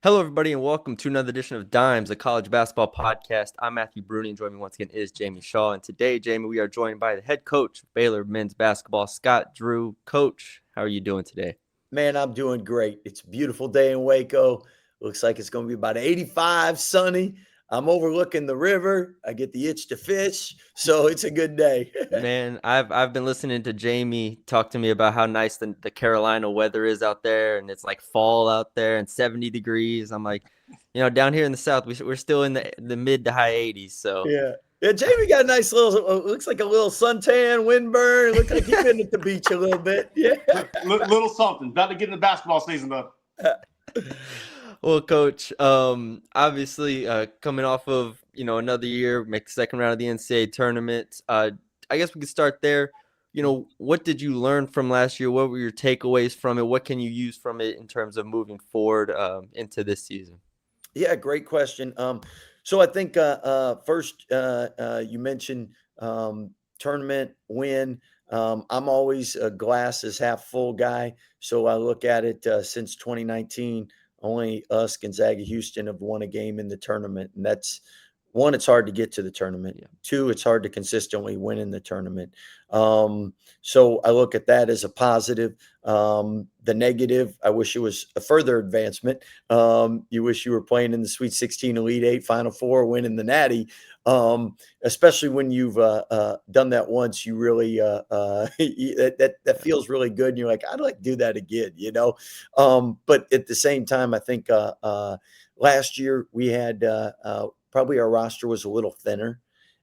Hello, everybody, and welcome to another edition of Dimes, a college basketball podcast. I'm Matthew Brune, and joining me once again is Jamie Shaw. And today, Jamie, we are joined by the head coach of Baylor men's basketball, Scott Drew. Coach, how are you doing today? Man, I'm doing great. It's a beautiful day in Waco. Looks like it's going to be about 85, sunny. I'm overlooking the river. I get the itch to fish, so it's a good day. Man, I've been listening to Jamie talk to me about how nice the Carolina weather is out there, and it's like fall out there and 70 degrees. I'm like, down here in the South, we're still in the mid to high 80s. So Yeah. Yeah, Jamie got a nice little, looks like a little suntan, windburn. Looks like he's been at the beach a little bit. Yeah. Little something. About to get into basketball season though. Well, Coach, obviously coming off of another year, make the second round of the NCAA tournament. I guess we could start there. What did you learn from last year? What were your takeaways from it? What can you use from it in terms of moving forward into this season? Yeah, great question. So I think first you mentioned tournament win. I'm always a glass is half full guy, so I look at it since 2019. Only us, Gonzaga, Houston have won a game in the tournament, and that's one. It's hard to get to the tournament. Yeah. Two, it's hard to consistently win in the tournament. So I look at that as a positive. The negative, I wish it was a further advancement. You wish you were playing in the Sweet 16, Elite Eight, Final Four, winning the Natty. Especially when you've done that once, you really that feels really good, and you're like, I'd like to do that again, But at the same time, I think last year we had probably our roster was a little thinner,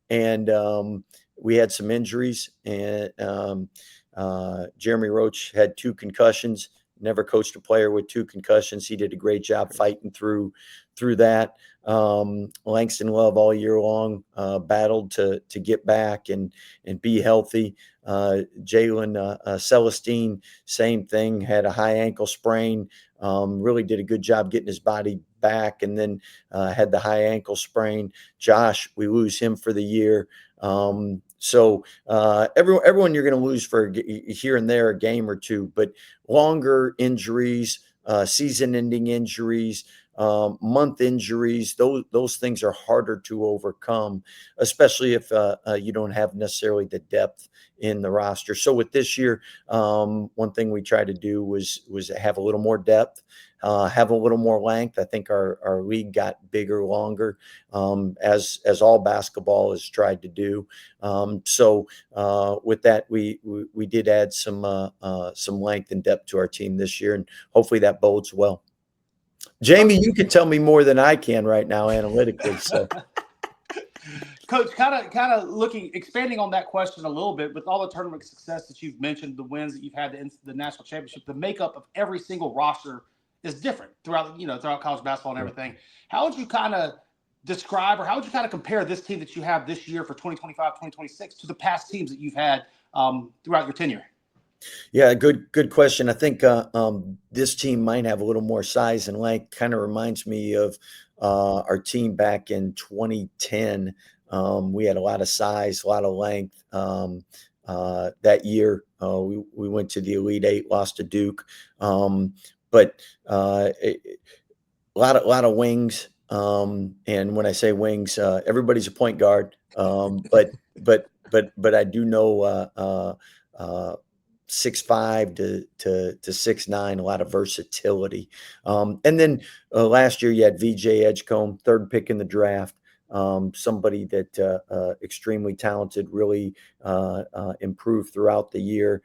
and we had some injuries, and Jeremy Roach had 2 concussions. Never coached a player with 2 concussions. He did a great job fighting through that. Langston Love all year long battled to get back and be healthy. Jalen Celestine, same thing, had a high ankle sprain. Really did a good job getting his body back, and then had the high ankle sprain. Josh, we lose him for the year. So everyone you're going to lose for here and there a game or two, but longer injuries, season-ending injuries, month injuries, those things are harder to overcome, especially if you don't have necessarily the depth in the roster. So with this year, one thing we tried to do was have a little more depth. Have a little more length. I think our league got bigger, longer, as all basketball has tried to do. So with that, we did add some length and depth to our team this year, and hopefully that bodes well. Jamie, you can tell me more than I can right now analytically. So, Coach, kind of expanding on that question a little bit, with all the tournament success that you've mentioned, the wins that you've had, the national championship, the makeup of every single roster is different throughout college basketball and everything. How would you kind of describe, or how would you kind of compare this team that you have this year for 2025, 2026 to the past teams that you've had throughout your tenure? Yeah, good question. I think this team might have a little more size and length. Kind of reminds me of our team back in 2010. We had a lot of size, a lot of length. That year, we went to the Elite Eight, lost to Duke, but a lot of wings. And when I say wings, everybody's a point guard. But I do know. 6'5" to 6'9", a lot of versatility. And then last year you had VJ Edgecombe, 3rd pick in the draft. Somebody that extremely talented, really improved throughout the year.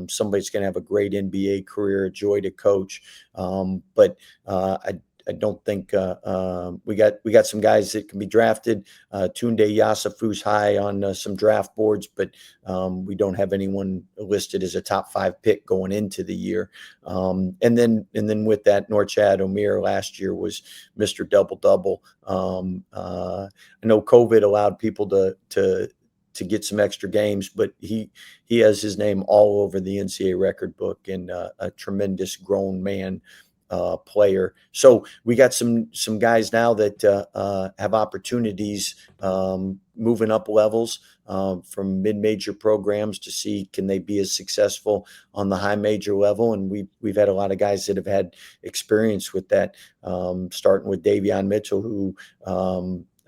Somebody's going to have a great NBA career, a joy to coach. But I don't think we got some guys that can be drafted. Tunde Yasafu's high on some draft boards, but we don't have anyone listed as a top 5 pick going into the year. And then with that, Norchad Omier last year was Mr. Double-Double. I know COVID allowed people to get some extra games, but he has his name all over the NCAA record book, and a tremendous grown man. player. So we got some guys now that have opportunities moving up levels from mid-major programs to see can they be as successful on the high major level. And we've had a lot of guys that have had experience with that, starting with Davion Mitchell, who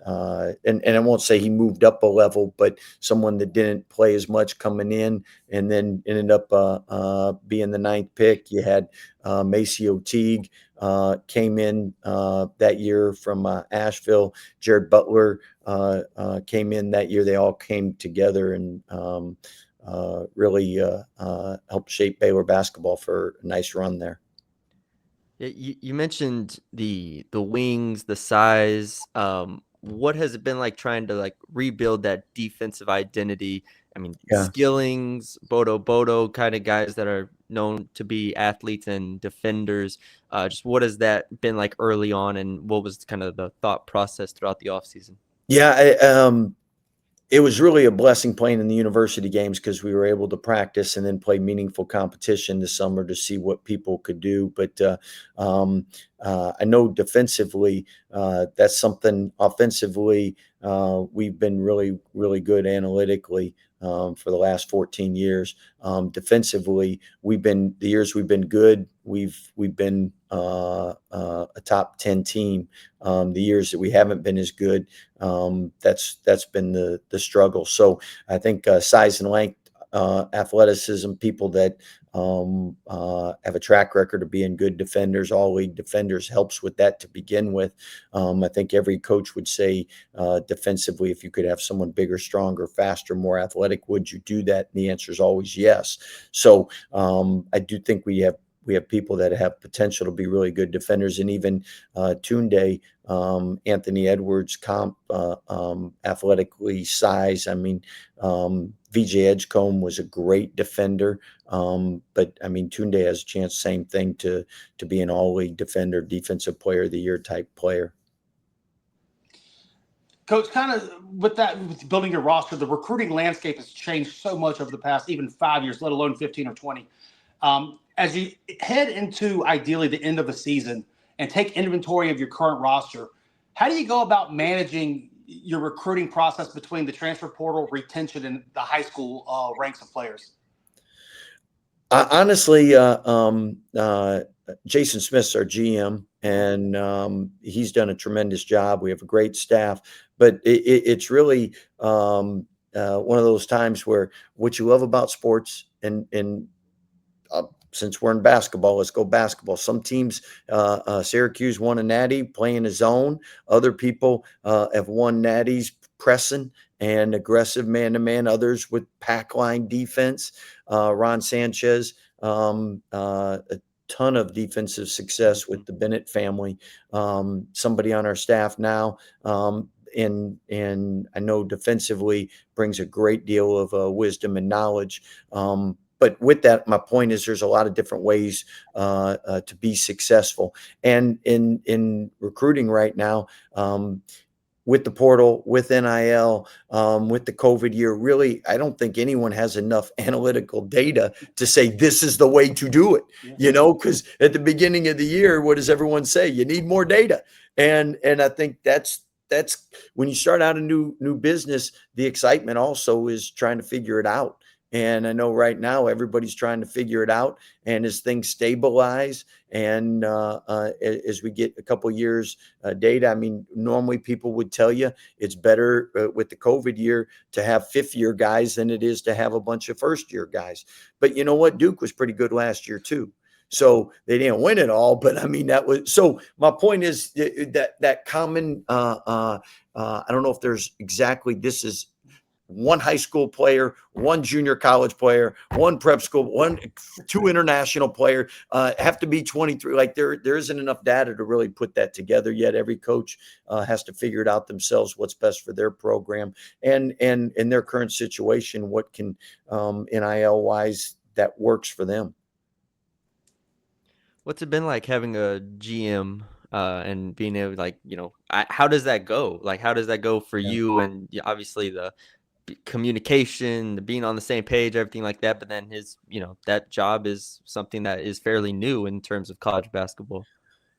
and I won't say he moved up a level, but someone that didn't play as much coming in and then ended up being the ninth pick. You had Maceo Teague came in that year from Asheville. Jared Butler came in that year. They all came together and really helped shape Baylor basketball for a nice run there. Yeah, you mentioned the wings, the size. What has it been like trying to like rebuild that defensive identity? I mean, Yeah. Skillings, Bodo kind of guys that are known to be athletes and defenders. Just what has that been like early on, and what was kind of the thought process throughout the offseason? Yeah, it was really a blessing playing in the university games because we were able to practice and then play meaningful competition this summer to see what people could do. But I know defensively, that's something. Offensively, we've been really, really good analytically for the last 14 years. Defensively, the years we've been good. We've been a top 10 team. The years that we haven't been as good, that's been the struggle. So I think size and length, athleticism, people that have a track record of being good defenders, all league defenders, helps with that to begin with. I think every coach would say defensively, if you could have someone bigger, stronger, faster, more athletic, would you do that? And the answer is always yes. So I do think we have people that have potential to be really good defenders, and even Tunde, Anthony Edwards, athletically, size. I mean, VJ Edgecombe was a great defender, but I mean, Tunde has a chance, same thing, to be an all-league defender, defensive player of the year type player. Coach, kind of with building your roster, the recruiting landscape has changed so much over the past even 5 years, let alone 15 or 20. As you head into ideally the end of the season and take inventory of your current roster, how do you go about managing your recruiting process between the transfer portal, retention, and the high school ranks of players? Honestly, Jason Smith's our GM, and he's done a tremendous job. We have a great staff, but it's really one of those times where what you love about sports, and since we're in basketball, let's go basketball. Some teams, Syracuse won a natty playing a zone. Other people have won natties pressing and aggressive man-to-man. Others with pack line defense. Ron Sanchez, a ton of defensive success with the Bennett family. Somebody on our staff now, and I know defensively brings a great deal of wisdom and knowledge. But with that, my point is there's a lot of different ways to be successful. And in recruiting right now, with the portal, with NIL, with the COVID year, really, I don't think anyone has enough analytical data to say this is the way to do it. Because at the beginning of the year, what does everyone say? You need more data. And I think that's when you start out a new business, the excitement also is trying to figure it out. And I know right now everybody's trying to figure it out. And as things stabilize and as we get a couple years data, I mean, normally people would tell you it's better with the COVID year to have fifth-year guys than it is to have a bunch of first-year guys. But you know what? Duke was pretty good last year too. So they didn't win it all, but I mean, that was, so my point is that common, I don't know if there's exactly, this is one high school player, one junior college player, one prep school, two international player, have to be 23. Like there isn't enough data to really put that together yet. Every coach has to figure it out themselves, what's best for their program and in their current situation, what can NIL wise that works for them. What's it been like having a GM and being able, like, how does that go? Like, how does that go for you? And obviously communication, being on the same page, everything like that. But then his, that job is something that is fairly new in terms of college basketball.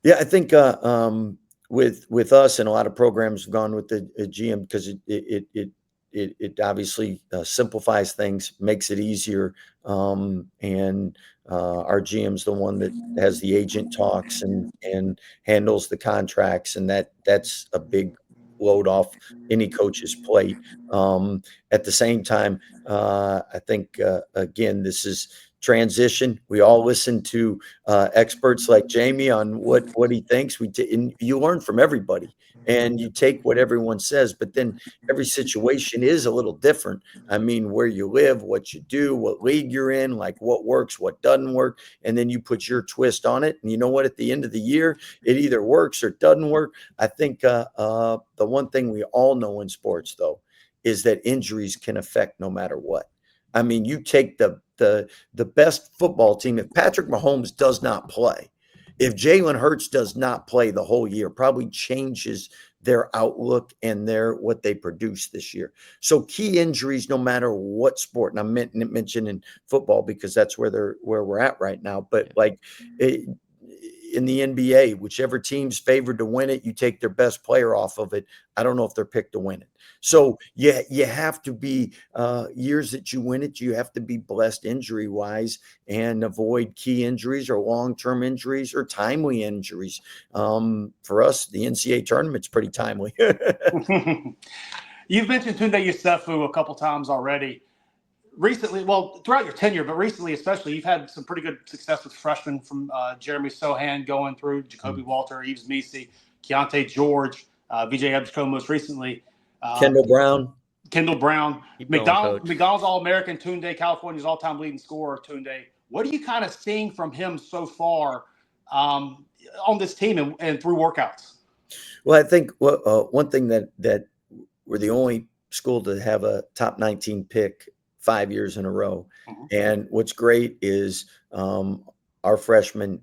Yeah, I think with us and a lot of programs have gone with the GM because it obviously simplifies things, makes it easier, and our GM's the one that has the agent talks and handles the contracts, and that's a big load off any coach's plate. At the same time, I think again this is transition. We all listen to experts like Jamie on what he thinks. And you learn from everybody, and you take what everyone says. But then every situation is a little different. I mean, where you live, what you do, what league you're in, like what works, what doesn't work, and then you put your twist on it. And you know what? At the end of the year, it either works or doesn't work. I think the one thing we all know in sports, though, is that injuries can affect no matter what. I mean, you take the best football team. If Patrick Mahomes does not play, if Jalen Hurts does not play the whole year, probably changes their outlook and what they produce this year. So key injuries, no matter what sport, and I'm mentioning football because that's where we're at right now. But like in the NBA, whichever team's favored to win it, you take their best player off of it. I don't know if they're picked to win it. So yeah, you have to be years that you win it, you have to be blessed injury wise and avoid key injuries or long-term injuries or timely injuries. For us, the NCAA tournament's pretty timely. You've mentioned Tunde Yusufu a couple times already. Recently, well, throughout your tenure, but recently especially, you've had some pretty good success with freshmen from Jeremy Sohan going through, Jacoby Walter, Eves Misi, Keontae George, VJ Absco most recently. Kendall Brown. McDonald's All-American Tunde, California's all-time leading scorer Tunde. What are you kind of seeing from him so far on this team and through workouts? Well, I think one thing that we're the only school to have a top 19 pick 5 years in a row. Mm-hmm. And what's great is our freshmen,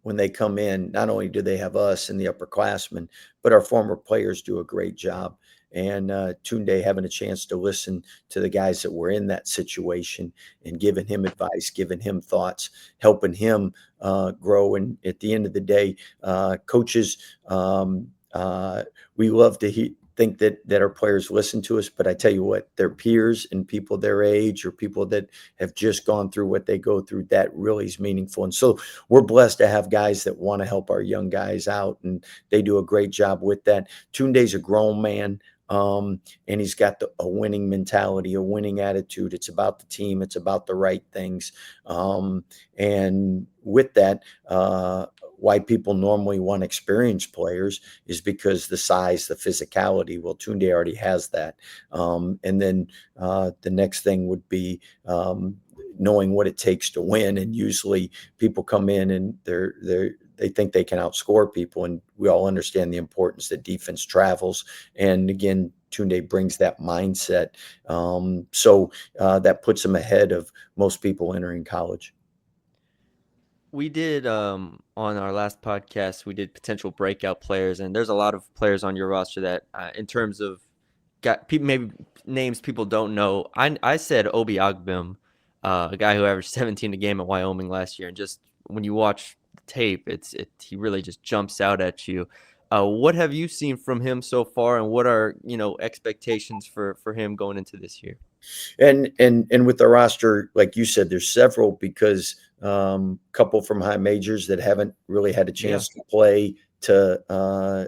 when they come in, not only do they have us and the upperclassmen, but our former players do a great job. And Tunde having a chance to listen to the guys that were in that situation and giving him advice, giving him thoughts, helping him grow. And at the end of the day, coaches, we love to think that our players listen to us, but I tell you what, their peers and people their age or people that have just gone through what they go through, that really is meaningful. And so we're blessed to have guys that want to help our young guys out, and they do a great job with that. Tunde's a grown man. And he's got a winning mentality, a winning attitude. It's about the team. It's about the right things. And with that, why people normally want experienced players is because the size, the physicality. Well, Tunde already has that. And then the next thing would be knowing what it takes to win. And usually people come in and they think they can outscore people. And we all understand the importance that defense travels. And again, Tunde brings that mindset. So that puts him ahead of most people entering college. We did on our last podcast, we did potential breakout players, and there's a lot of players on your roster that, in terms of maybe names people don't know. I said Obi Agbim, a guy who averaged 17 a game at Wyoming last year, and just when you watch the tape, he really just jumps out at you. What have you seen from him so far, and what are expectations for him going into this year? And with the roster, like you said, there's several because couple from high majors that haven't really had a chance to play to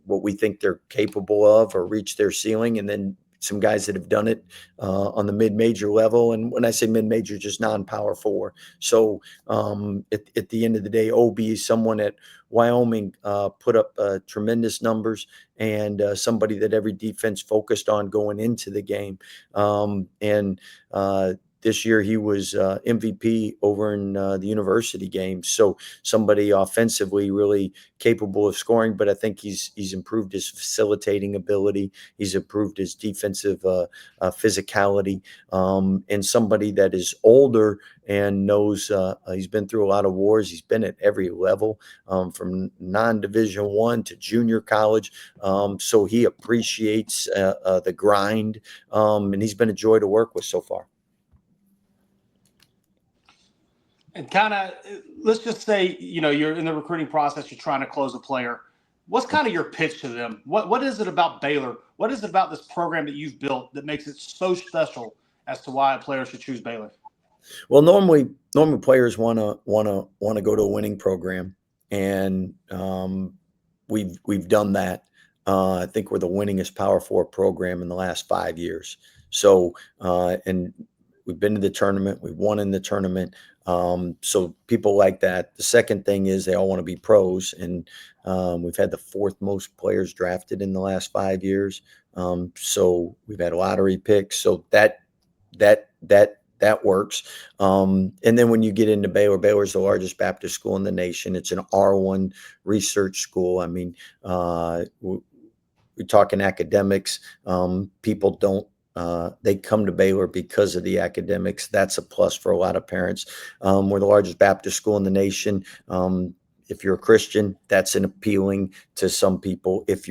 what we think they're capable of or reach their ceiling, and then some guys that have done it on the mid-major level. And when I say mid-major, just non-power four. So at the end of the day, OB is someone at Wyoming put up tremendous numbers, and somebody that every defense focused on going into the game. And this year he was MVP over in the university game. So somebody offensively really capable of scoring, but I think he's improved his facilitating ability. He's improved his defensive physicality, and somebody that is older and knows he's been through a lot of wars. He's been at every level, from non-Division I to junior college. So he appreciates the grind, and he's been a joy to work with so far. And kind of, let's just say, you're in the recruiting process, you're trying to close a player. What's kind of your pitch to them? What is it about Baylor? What is it about this program that you've built that makes it so special as to why a player should choose Baylor? Well, normally players want to go to a winning program, and we've done that. I think we're the winningest Power Four program in the last 5 years. So, and we've been to the tournament, we've won in the tournament. So people like that. The second thing is they all want to be pros, and we've had the fourth most players drafted in the last 5 years. So we've had lottery picks. So that works. And then when you get into Baylor's the largest Baptist school in the nation. It's an R1 research school. I mean, we're talking academics. People don't. They come to Baylor because of the academics. That's a plus for a lot of parents. We're the largest Baptist school in the nation. If you're a Christian, that's an appealing to some people. If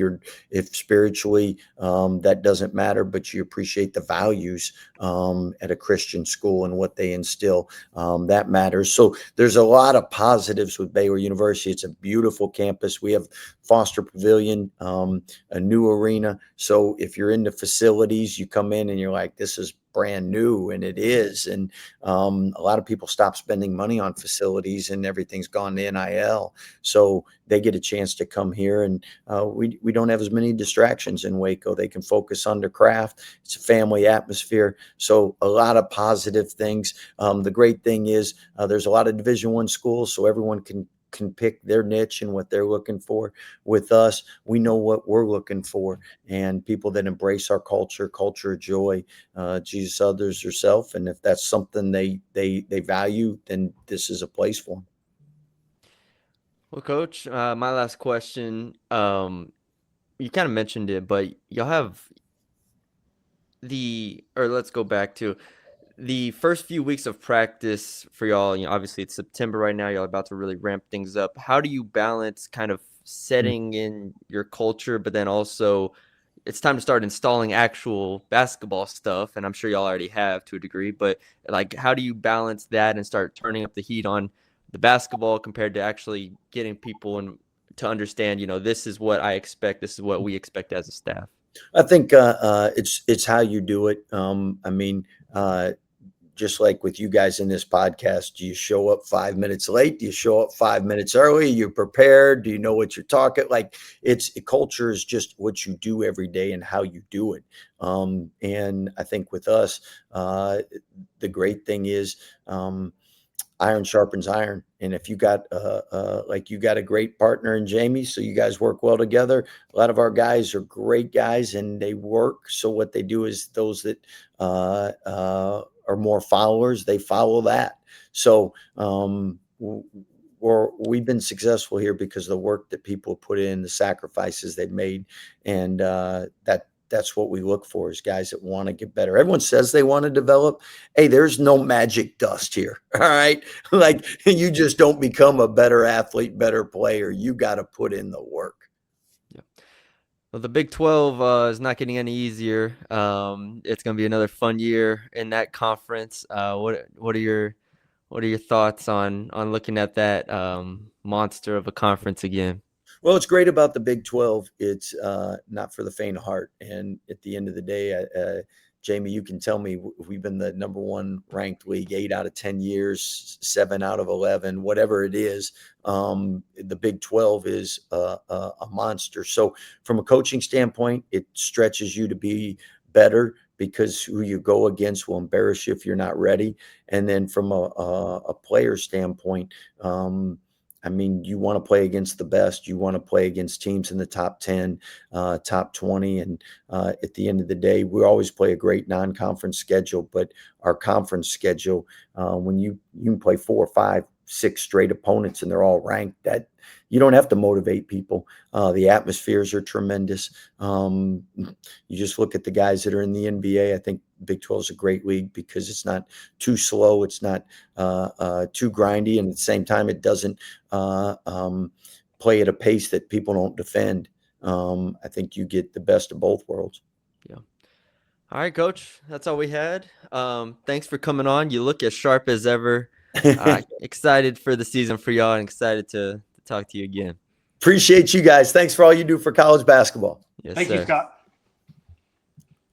spiritually, that doesn't matter, but you appreciate the values at a Christian school and what they instill, that matters. So there's a lot of positives with Baylor University. It's a beautiful campus. We have Foster Pavilion, a new arena. So if you're into facilities, you come in and you're like, this is brand new, and it is. And a lot of people stop spending money on facilities, and everything's gone to NIL. So they get a chance to come here, and we don't have as many distractions in Waco. They can focus on their craft. It's a family atmosphere. So a lot of positive things. The great thing is there's a lot of Division I schools, so everyone can pick their niche and what they're looking for. With us, we know what we're looking for, and people that embrace our culture of joy, Jesus, others, yourself. And if that's something they value, then this is a place for them. Well, Coach, my last question, you kind of mentioned it, but you'll have let's go back to the first few weeks of practice for y'all. Obviously it's September right now. Y'all are about to really ramp things up. How do you balance kind of setting in your culture, but then also it's time to start installing actual basketball stuff? And I'm sure y'all already have to a degree, but like, how do you balance that and start turning up the heat on the basketball compared to actually getting people to understand, this is what I expect. This is what we expect as a staff. I think it's how you do it. I mean, just like with you guys in this podcast, do you show up 5 minutes late? Do you show up 5 minutes early? You're prepared? Do you know what you're talking? Like, culture is just what you do every day and how you do it. And I think with us, the great thing is iron sharpens iron. And if you got you got a great partner in Jamie, so you guys work well together. A lot of our guys are great guys, and they work. So what they do is those that are more followers, they follow that. So we've been successful here because of the work that people put in, the sacrifices they've made, and that's what we look for, is guys that want to get better. Everyone says they want to develop. Hey, there's no magic dust here. All right. Like, you just don't become a better athlete, better player. You got to put in the work. Yeah. Well, the Big 12 is not getting any easier. It's going to be another fun year in that conference. What are your thoughts on looking at that monster of a conference again? Well, it's great about the Big 12. It's not for the faint of heart. And at the end of the day, Jamie, you can tell me we've been the number one ranked league 8 out of 10 years, 7 out of 11, whatever it is. The Big 12 is a monster. So from a coaching standpoint, it stretches you to be better, because who you go against will embarrass you if you're not ready. And then from a player standpoint, I mean, you want to play against the best. You want to play against teams in the top 10, top 20. And at the end of the day, we always play a great non-conference schedule. But our conference schedule, when you can play 4, 5, 6 straight opponents and they're all ranked, that you don't have to motivate people. The atmospheres are tremendous. You just look at the guys that are in the NBA. I think Big 12 is a great league because it's not too slow. It's not too grindy. And at the same time, it doesn't play at a pace that people don't defend. I think you get the best of both worlds. Yeah. All right, Coach. That's all we had. Thanks for coming on. You look as sharp as ever. Excited for the season for y'all and excited to talk to you again. Appreciate you guys. Thanks for all you do for college basketball. Yes, Thank sir. you, Scott.